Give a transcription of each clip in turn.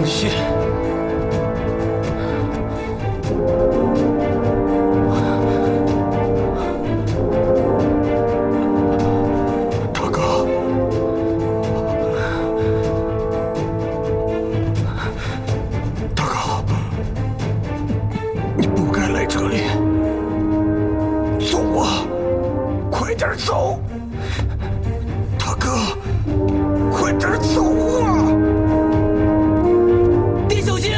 放心。大哥，大哥，你不该来这里。走啊，快点走！大哥，快点走啊！ 小心！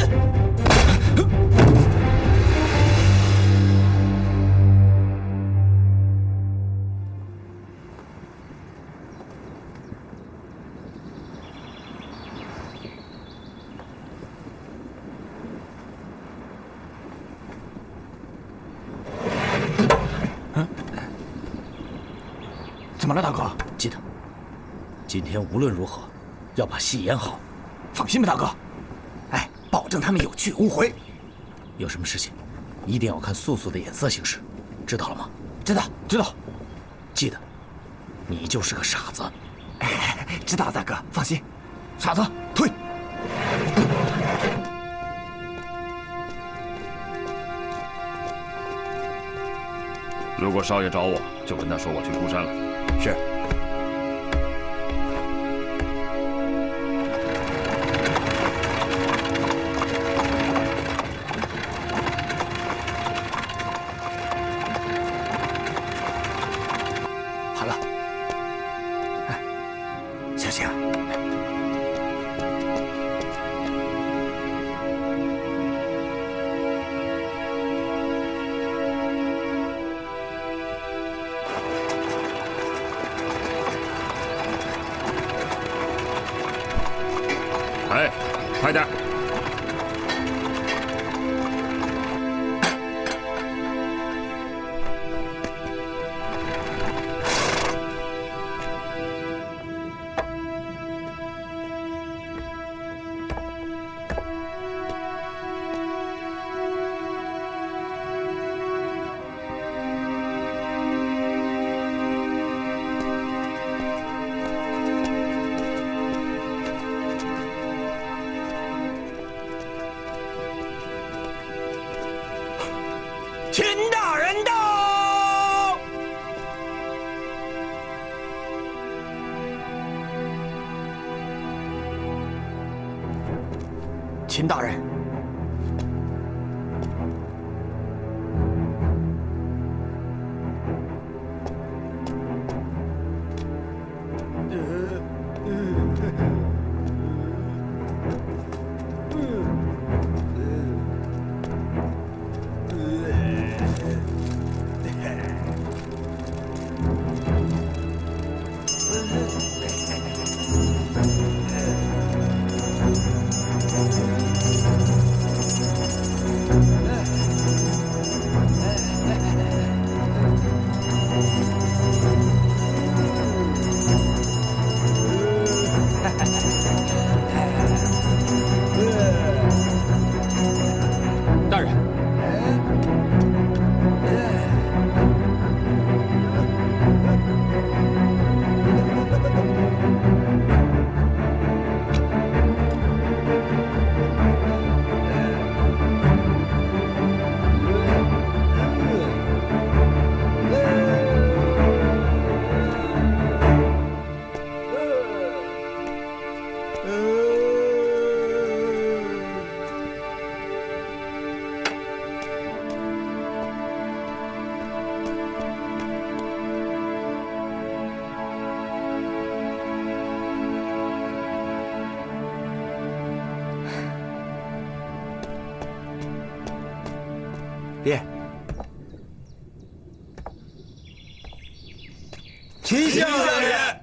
怎么了，大哥？记得，今天无论如何要把戏演好。放心吧，大哥。 保证他们有去无回。有什么事情，一定要看素素的眼色行事，知道了吗？知道，知道。记得，你就是个傻子。知道了，大哥，放心。傻子，退。如果少爷找我，就跟他说我去孤山了。是。 哎，快点！秦大人到！秦大人，大人，爹，秦相爷。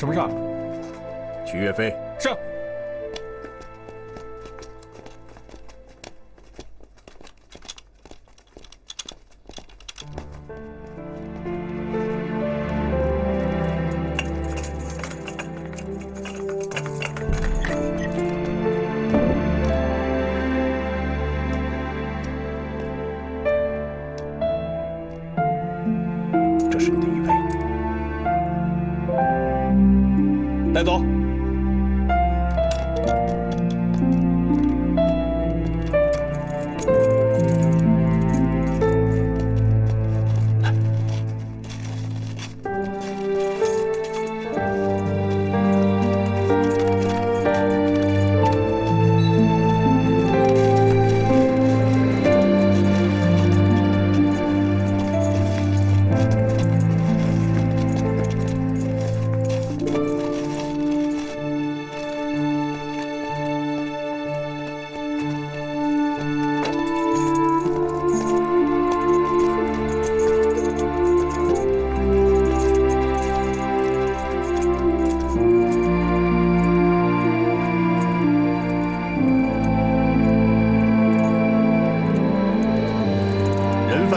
什么事儿？去岳飞。是。这是你的玉佩，带走。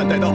带到。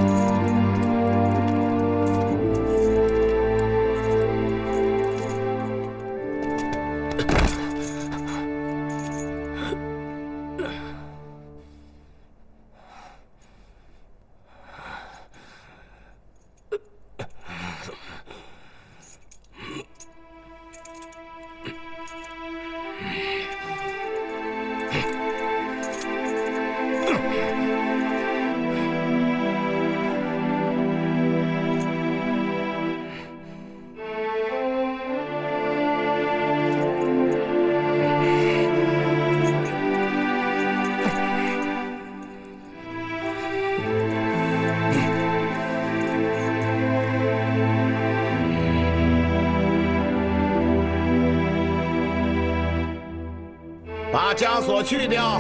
把枷锁去掉。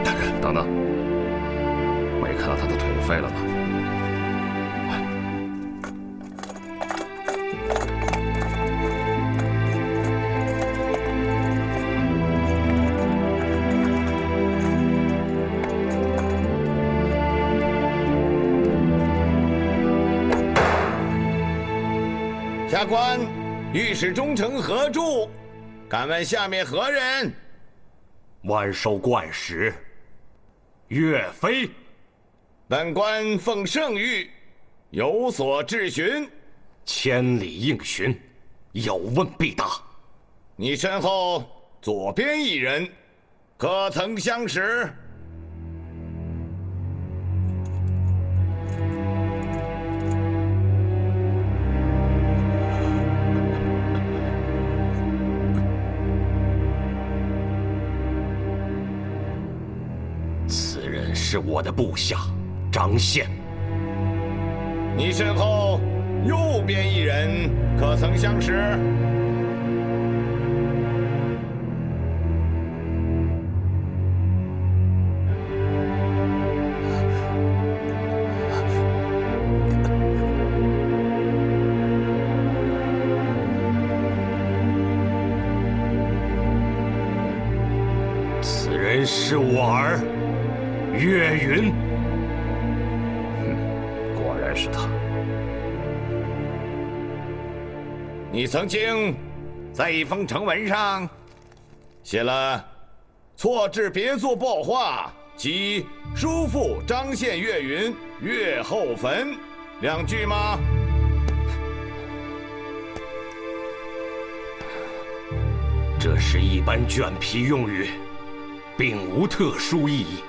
大人，等等，没看到他的腿废了吗？下官御史中丞何柱，敢问下面何人？万寿观使岳飞。本官奉圣谕，有所质询。千里应询，有问必答。你身后左边一人，可曾相识？此人是我的部下张宪。你身后右边一人，可曾相识？此人是我儿岳云。果然是他。你曾经在一封呈文上写了“错字别作报话，即叔父张宪岳云岳后坟”2句吗？这是一般卷皮用语，并无特殊意义。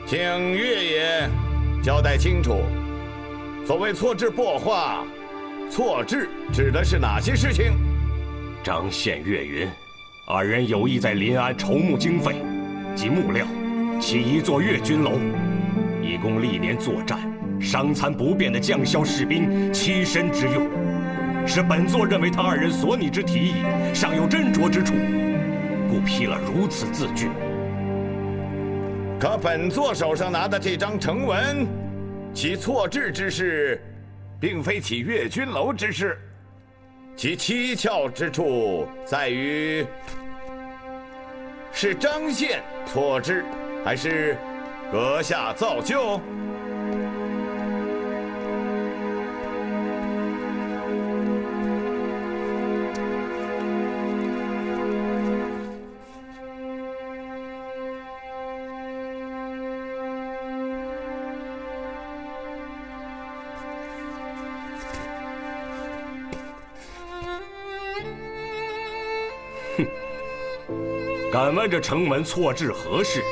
请岳爷交代清楚，所谓错字薄话，错字指的是哪些事情？张宪、岳云二人有意在临安筹募经费及木料，起一座岳军楼，以供历年作战伤残不便的将校士兵栖身之用。是本座认为他二人所拟之提议尚有斟酌之处，故批了如此字句。可本座手上拿的这张呈文，其错字之事，并非起岳军楼之事。其蹊跷之处在于，是张宪错置，还是阁下造就？敢问这城门错置何事？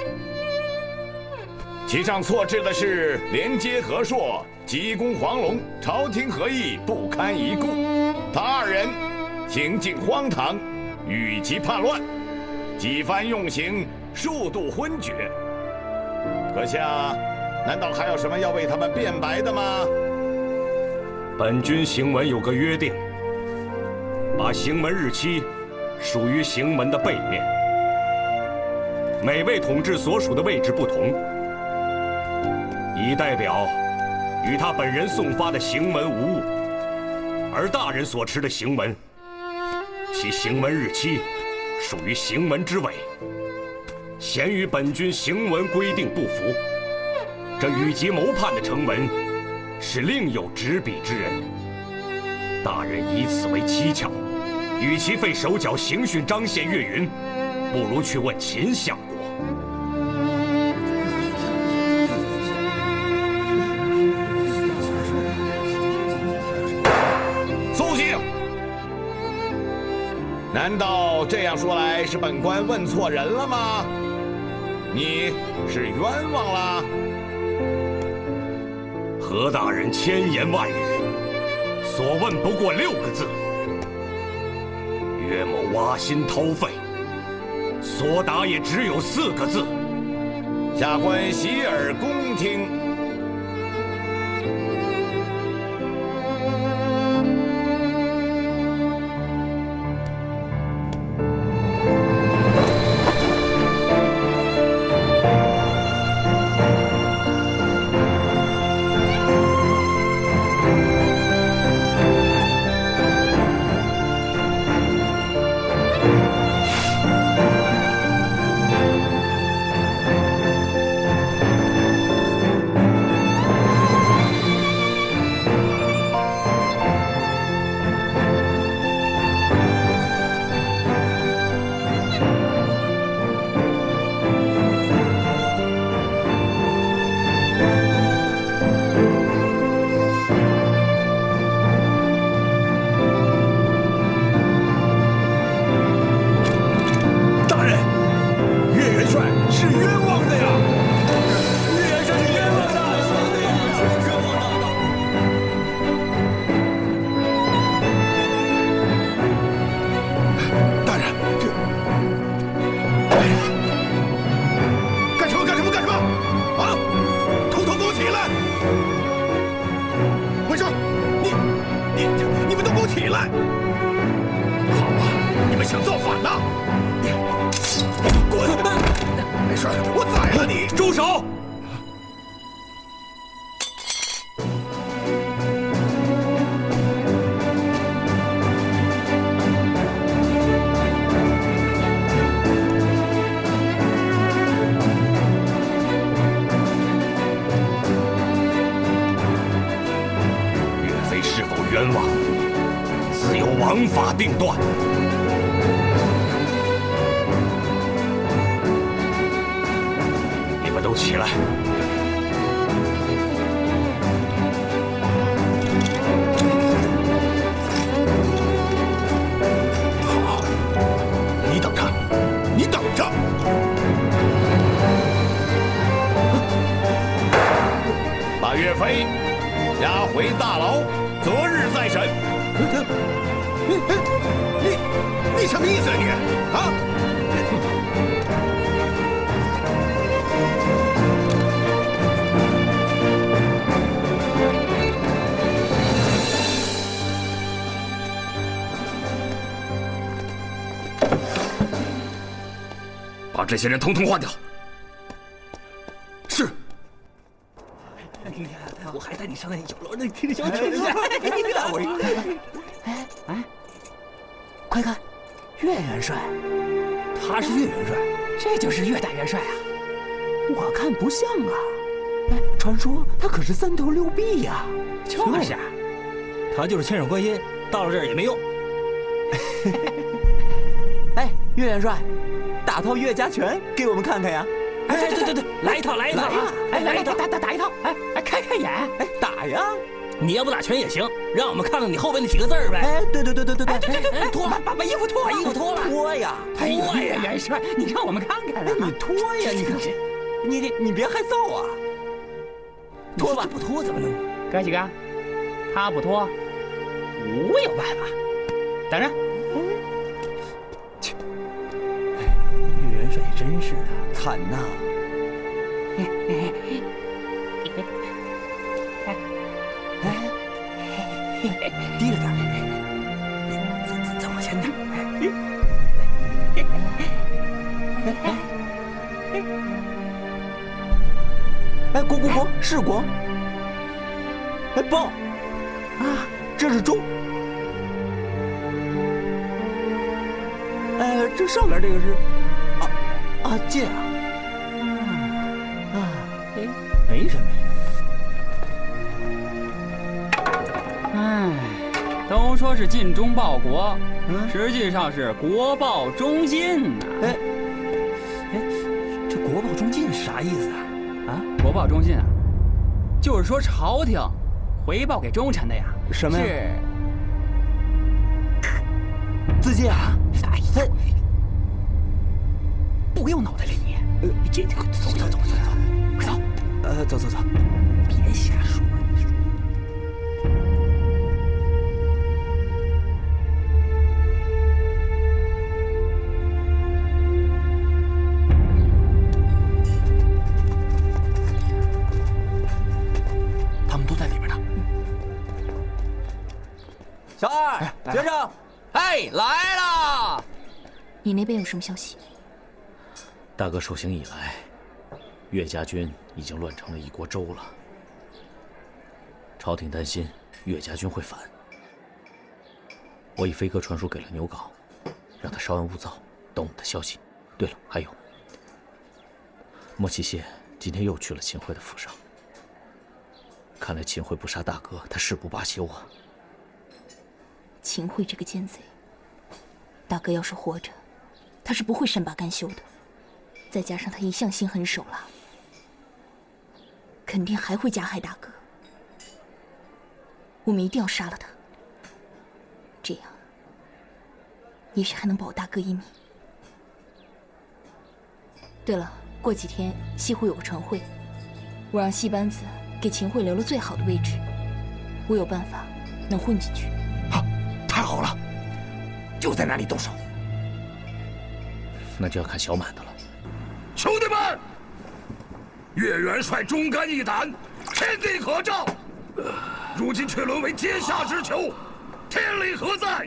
其上错置的是连接和硕、急攻黄龙，朝廷合议不堪一顾。他二人行径荒唐，与其叛乱，几番用刑，数度昏厥。阁下，难道还有什么要为他们辩白的吗？本军行文有个约定，把行文日期属于行文的背面。每位统治所属的位置不同，以代表与他本人送发的行文无误；而大人所持的行文，其行文日期属于行文之尾，咸与本军行文规定不符。这与其谋叛的城文，是另有执笔之人。大人以此为蹊跷，与其费手脚刑讯张宪、岳云，不如去问秦相国。肃静！难道这样说来，是本官问错人了吗？你是冤枉了？何大人千言万语，所问不过6个字：岳某挖心掏肺。所答也只有4个字：下官洗耳恭听。王法定断。你们都起来。好，你等着，你等着。把岳飞押回大牢，择日再审。你什么意思啊你？啊！把这些人统统换掉。是。我还带你上那酒楼那听小曲子。快看，岳元帅，他是岳元帅，这就是岳大元帅啊！我看不像啊。哎，传说他可是3头6臂呀。就是，他就是千手观音，到了这儿也没用。哎，岳元帅，打套岳家拳给我们看看呀！哎，对，来一套，来一套啊！哎，来打一套！哎，开眼！哎，打呀！你要不打拳也行，让我们看看你后边那几个字儿呗。哎，对，哎，脱，把衣服脱，把衣服脱了，脱呀！哎呀，岳元帅，你让我们看看啊！你脱呀！你看，你别害臊啊！脱吧，不脱怎么能？哥几个，他不脱，我有办法。等着。岳元帅也真是的，惨呐！低着点，再往前点。哎，国是国。哎，报啊，这是中。这上边这个是进啊。没什么。哎，都说是尽忠报国，实际上是国报忠信呐。哎，这国报忠信是啥意思啊？啊，国报忠信啊，就是说朝廷回报给忠臣的呀。什么呀？是自尽啊？哎，不用脑袋了你。走，快走。走。别瞎说。他们都在里边呢。小二，学生，哎，来了。你那边有什么消息？大哥受刑以来，岳家军已经乱成了一锅粥了。朝廷担心岳家军会反，我已飞鸽传书给了牛皋，让他稍安勿躁，等我们的消息。对了，还有，莫启谢今天又去了秦桧的府上。看来秦桧不杀大哥，他誓不罢休啊！秦桧这个奸贼，大哥要是活着，他是不会善罢甘休的。再加上他一向心狠手辣，肯定还会加害大哥。我们一定要杀了他，这样也许还能保大哥一命。对了，过几天西湖有个船会，我让戏班子给秦桧留了最好的位置，我有办法能混进去。好，太好了，就在那里动手。那就要看小满的了。兄弟们，岳元帅忠肝义胆，天地可照，如今却沦为阶下之囚，天理何在？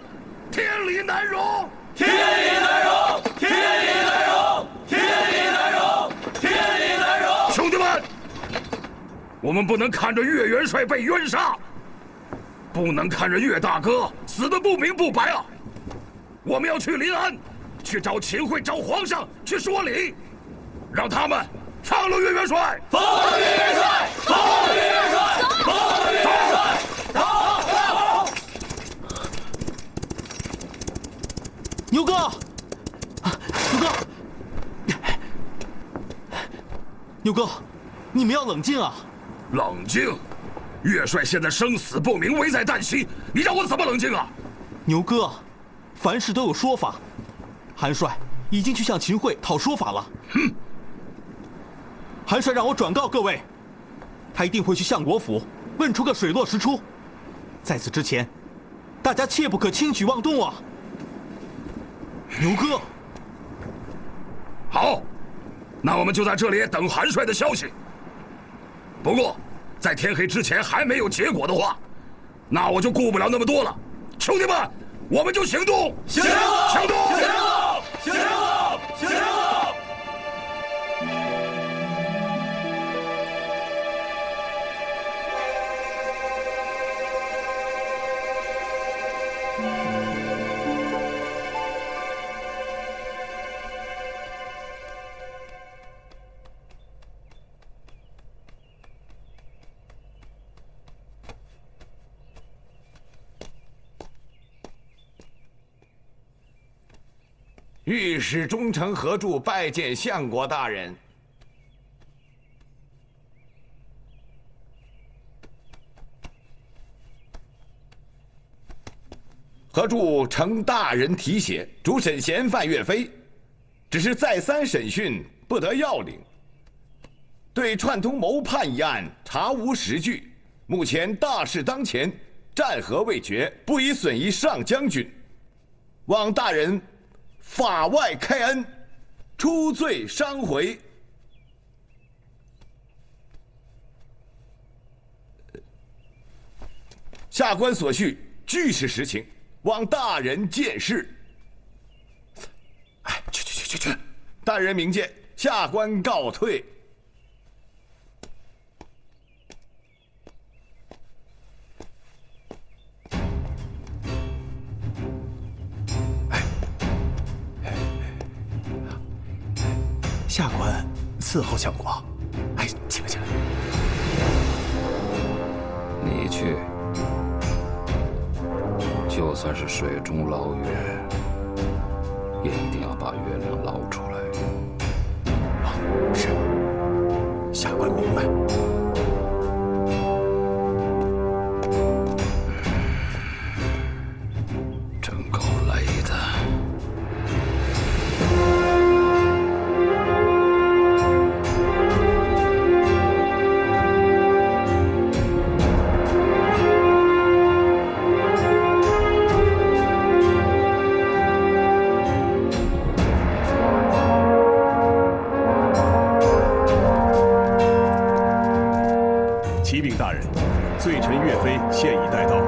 天理难容！天理难容！天理难容！天理难容！天理难容！兄弟们，我们不能看着岳元帅被冤杀，不能看着岳大哥死得不明不白啊！我们要去临安，去找秦桧，找皇上去说理。让他们放了岳元帅！放了岳元帅！放了岳元帅！放了岳元帅！走！牛哥，牛哥，你们要冷静啊！冷静！岳帅现在生死不明，危在旦夕，你让我怎么冷静啊？牛哥，凡事都有说法，韩帅已经去向秦桧讨说法了。哼！韩帅让我转告各位，他一定会去相国府问出个水落石出。在此之前，大家切不可轻举妄动啊！牛哥，好，那我们就在这里等韩帅的消息。不过，在天黑之前还没有结果的话，那我就顾不了那么多了。兄弟们，我们就行动！行动！行动！行动！行动！行动！御史中丞何柱拜见相国大人。何柱承大人提携，主审嫌犯岳飞，只是再三审讯不得要领，对串通谋叛一案查无实据。目前大事当前，战和未决，不宜损益上将军，望大人法外开恩，出罪伤回。下官所叙俱是实情，望大人见识。哎，去！大人明鉴，下官告退。下官伺候相国。哎，起来。你去，就算是水中捞月，也一定要把月亮捞出来。是，下官明白。真够累的。启禀大人，罪臣岳飞现已带到。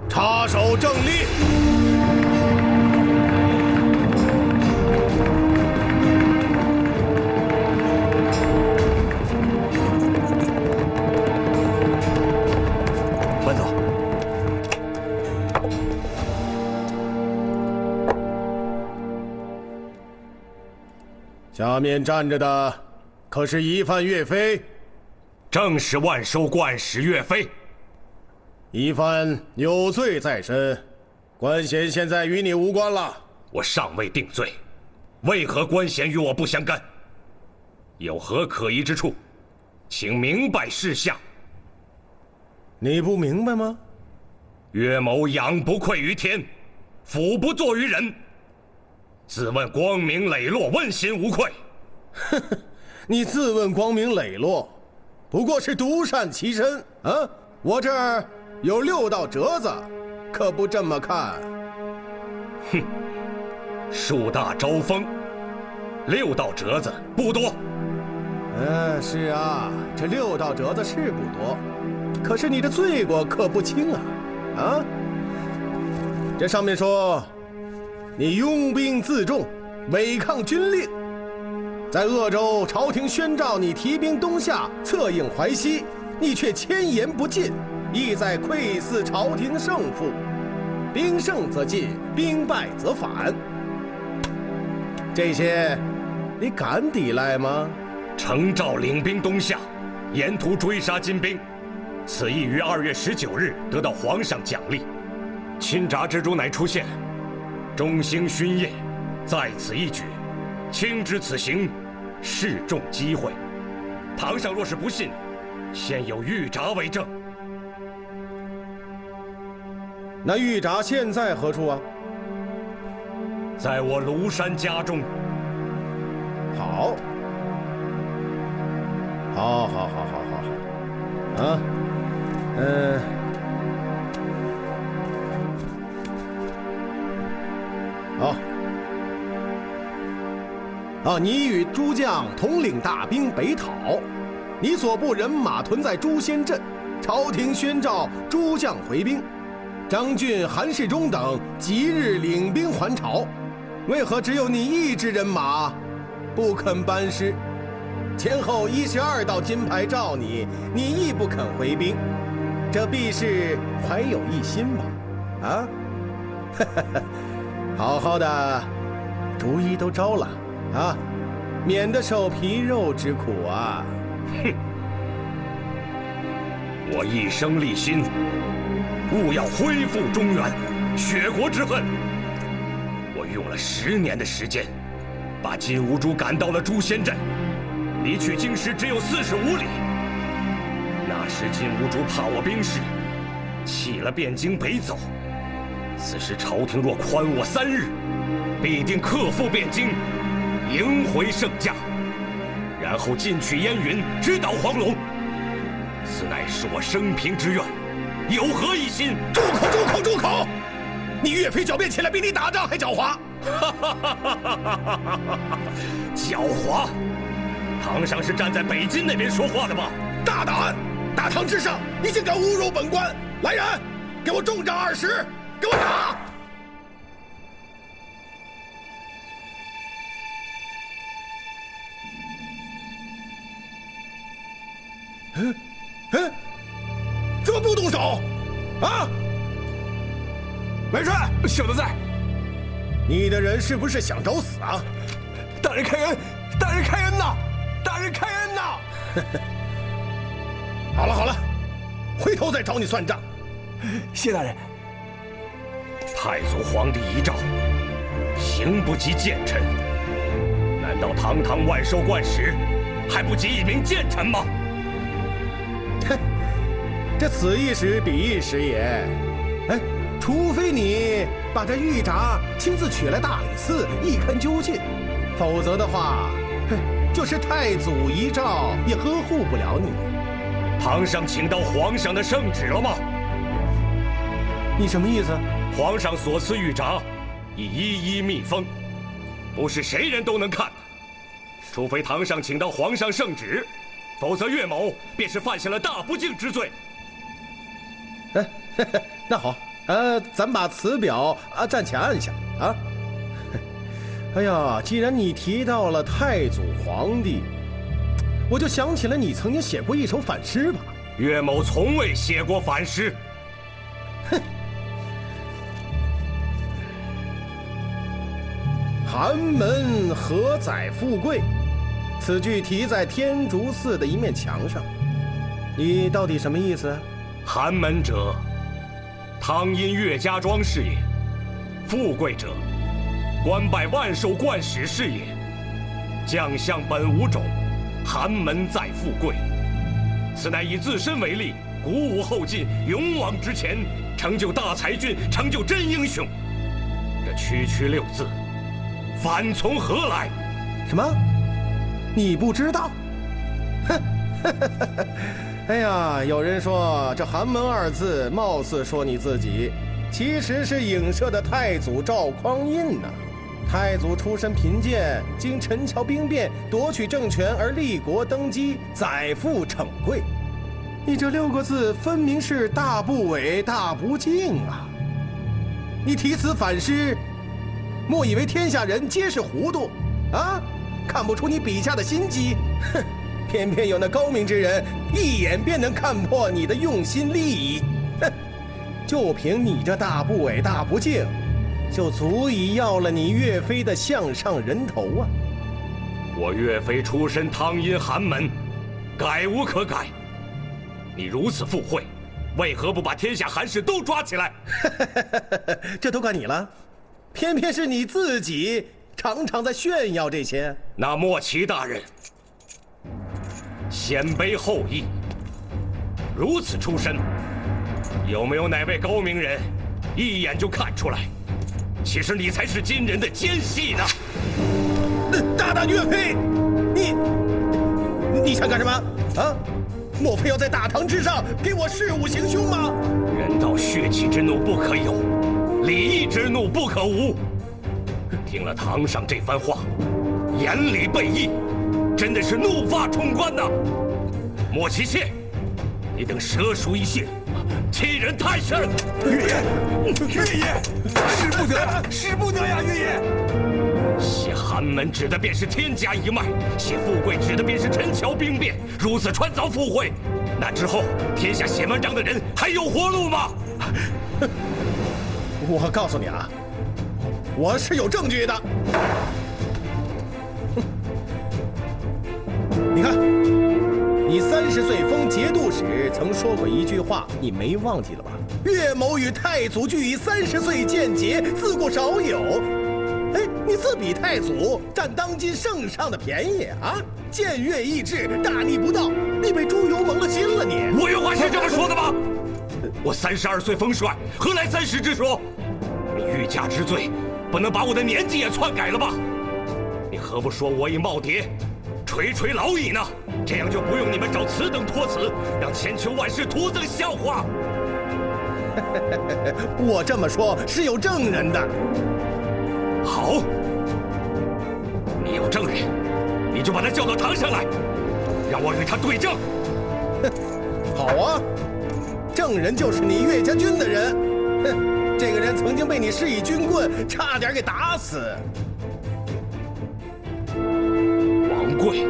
插手正立。慢走。下面站着的可是疑犯岳飞？正是万寿观使岳飞。疑犯有罪在身，官衔现在与你无关了。我尚未定罪，为何官衔与我不相干？有何可疑之处？请明白事项。你不明白吗？岳某仰不愧于天，俯不怍于人。自问光明磊落，问心无愧。呵呵，你自问光明磊落，不过是独善其身啊！我这儿有6道折子，可不这么看。哼，树大招风，6道折子不多。是啊，这6道折子是不多，可是你的罪过可不轻啊！啊，这上面说，你拥兵自重，违抗军令，在鄂州朝廷宣召你提兵东下，策应淮西，你却千言不进。意在窥伺朝廷胜负，兵胜则进，兵败则反。这些，你敢抵赖吗？承诏领兵东下，沿途追杀金兵，此役于2月19日得到皇上奖励。钦察之主乃出现，中兴勋业，在此一举。卿知此行，示众机会。堂上若是不信，现有御札为证。那御札现在何处啊？在我庐山家中。好，啊，好。你与诸将统领大兵北讨，你所部人马屯在朱仙镇，朝廷宣召诸将回兵。张俊、韩世忠等即日领兵还朝，为何只有你一支人马不肯班师？前后12道金牌罩你，你亦不肯回兵，这必是怀有一心吧？啊，好好的，主意都招了啊，免得受皮肉之苦啊！哼，我一生立心，务要恢复中原，雪国之恨。我用了10年的时间，把金兀术赶到了诛仙阵，离去京师只有45里。那时金兀术怕我兵势，弃了汴京北走。此时朝廷若宽我3日，必定克复汴京，迎回圣驾，然后进取燕云，直捣黄龙。此乃是我生平之愿，有何异心？住口！住口！住口！你岳飞狡辩起来比你打仗还狡猾！狡猾？堂上是站在北京那边说话的吗？大胆！大堂之上，你竟敢侮辱本官！来人，给我重杖20，给我打！怎么不动手？啊！元帅，小的在。你的人是不是想找死啊？大人开恩！大人开恩呐！大人开恩呐！好了好了，回头再找你算账。谢大人。太祖皇帝遗诏，刑不及谏臣。难道堂堂万寿观使还不及一名谏臣吗？哼，这此一时彼一时也。哎，除非你把这玉札亲自取来大理寺一勘究竟，否则的话，就是太祖遗诏也呵护不了你。堂上请到皇上的圣旨了吗？你什么意思？皇上所赐玉札已一一密封，不是谁人都能看的。除非堂上请到皇上圣旨，否则岳某便是犯下了大不敬之罪。哎，那好，咱把词表暂且按下啊。哎呀，既然你提到了太祖皇帝，我就想起了你曾经写过一首反诗吧。岳某从未写过反诗。哼。寒门何载富贵，此句题在天竺寺的一面墙上，你到底什么意思？寒门者，汤阴岳家庄是也；富贵者，官拜万寿观使是也。将相本无种，寒门在富贵。此乃以自身为例，鼓舞后进，勇往直前，成就大才俊，成就真英雄。这区区6字，反从何来？什么？你不知道？哼！哎呀，有人说这寒门2字貌似说你自己，其实是影射的太祖赵匡胤呐。太祖出身贫贱，经陈桥兵变夺取政权而立国登基，载富逞贵。你这6个字分明是大不韪大不敬啊！你题词反诗，莫以为天下人皆是糊涂啊？看不出你笔下的心机？哼！偏偏有那高明之人一眼便能看破你的用心利益。哼！就凭你这大不韪大不敬，就足以要了你岳飞的项上人头啊！我岳飞出身汤阴寒门，改无可改。你如此附会，为何不把天下寒士都抓起来？这都怪你了，偏偏是你自己常常在炫耀这些。那莫奇大人，先卑后义，如此出身，有没有哪位高明人一眼就看出来？其实你才是今人的奸细呢！大胆岳飞，你想干什么啊？莫非要在大堂之上给我弑吾行凶吗？人道血气之怒不可有，礼义之怒不可无。听了堂上这番话，言礼背义，真的是怒发冲冠呐！莫奇妾，你等蛇鼠一泄，欺人太甚！月爷，使不得呀，使不得呀，月爷！挟寒门指的便是天家一脉，挟富贵指的便是陈桥兵变。如此穿凿附会，那之后天下写文章的人还有活路吗？我告诉你啊，我是有证据的。你看，你30岁封节度使曾说过一句话，你没忘记了吧？岳某与太祖俱以30岁见节，自古少有。哎，你自比太祖，占当今圣上的便宜啊！僭越易至，大逆不道，你被猪油蒙了心了你！我有话是这么说的吗？我32岁封帅，何来30之说？你欲加之罪，不能把我的年纪也篡改了吧？你何不说我已耄耋，垂垂老矣呢？这样就不用你们找此等托词，让千秋万世徒增笑话。我这么说是有证人的。好，你有证人，你就把他叫到堂上来，让我与他对证。好啊，证人就是你岳家军的人。哼，这个人曾经被你施以军棍，差点给打死。王贵，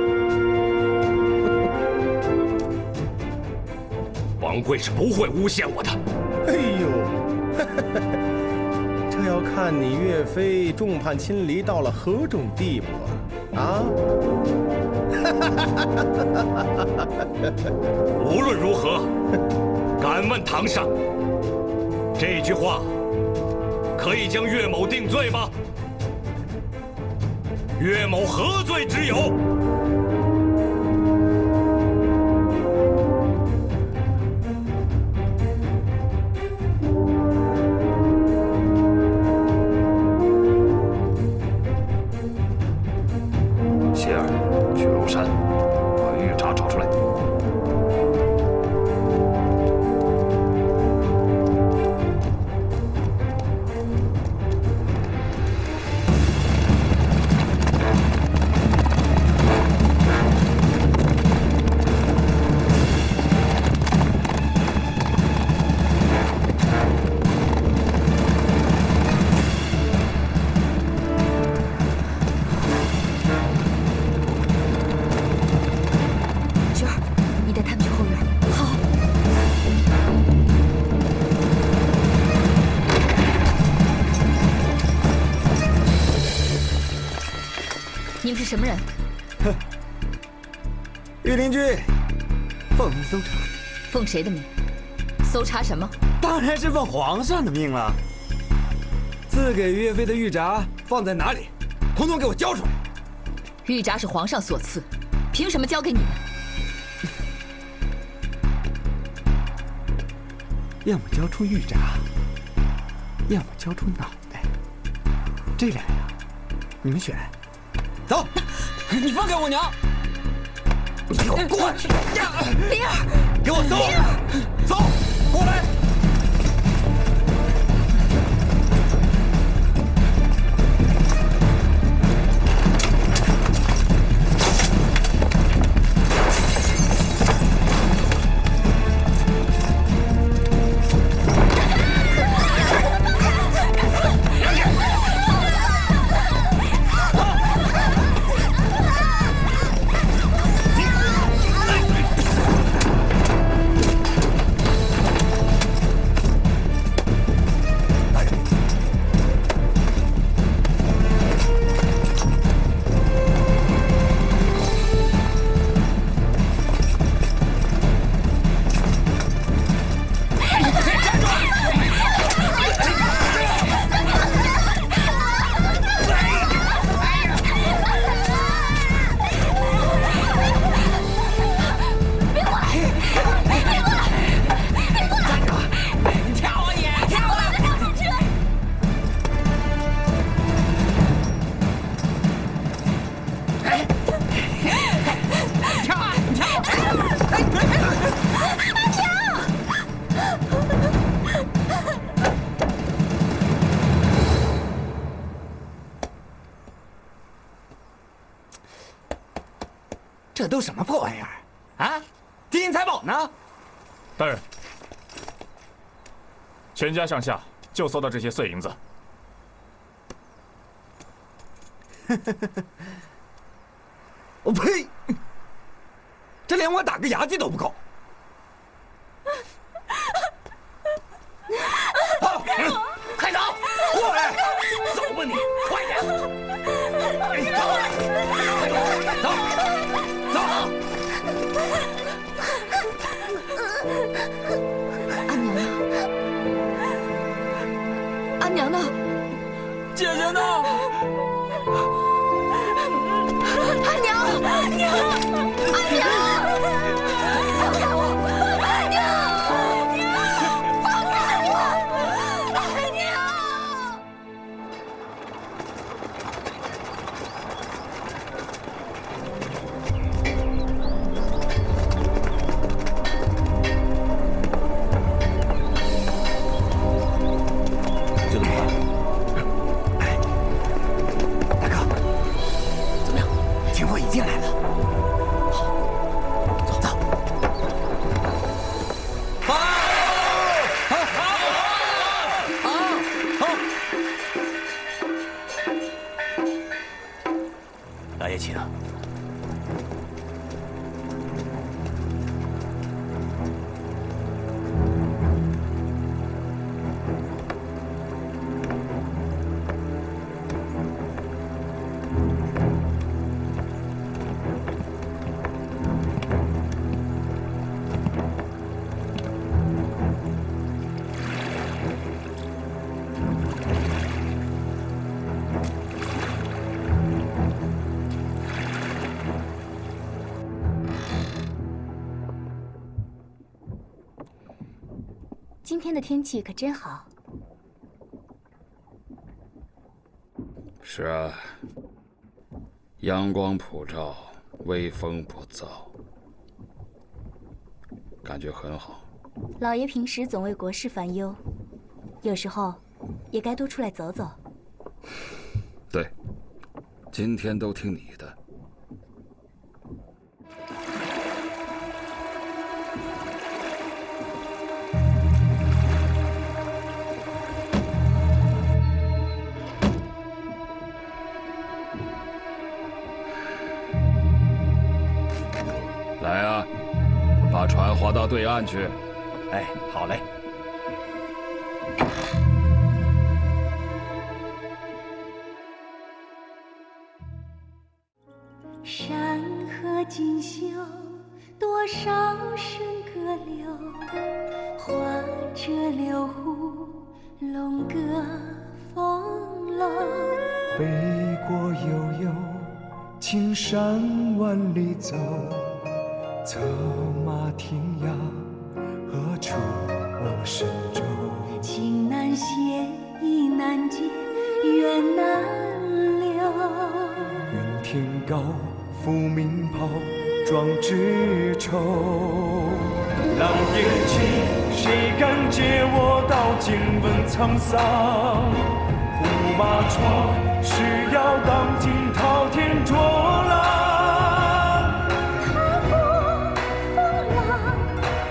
王贵是不会诬陷我的。哎呦，这要看你岳飞众叛亲离到了何种地步啊！无论如何，敢问堂上，这句话可以将岳某定罪吗？岳某何罪之有？谢儿，去庐山，把玉札找出来。你们是什么人？哼，御林军奉命搜查。奉谁的命？搜查什么？当然是奉皇上的命了。赐给岳飞的玉札放在哪里？统统给我交出来！玉札是皇上所赐，凭什么交给你们？要么交出玉札，要么交出脑袋。这俩呀，你们选。走，你放开我娘！你给我过去！灵儿，给我走！走，过来！这都什么破玩意儿啊！金银财宝呢？大人，全家上下就搜到这些碎银子。我呸！这连我打个牙祭都不够。快走！过来！走吧你，快点！走！阿娘呢？姐姐呢？阿娘，阿娘，放开我！阿娘，放开我！阿娘。就这么办？大哥，怎么样？情况已经来了。走走。大爷请。今天的天气可真好。是啊，阳光普照，微风不燥，感觉很好。老爷平时总为国事烦忧，有时候也该多出来走走。对，今天都听你的。来啊，把船划到对岸去。哎，好嘞。山河锦绣，多少笙歌流，画着六湖龙歌凤楼。北国悠悠，青山万里走，策马天涯，何处望神州？情难写，意难结，缘难留。云天高，浮名袍，壮志愁。狼烟起，谁敢借我刀剑问沧桑？胡马闯，誓要当今滔天浊浪。踏过风浪，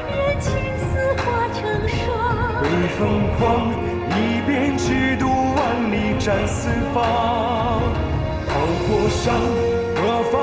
任青丝化成霜。北风狂，一边直渡万里战四方。跑过山，何方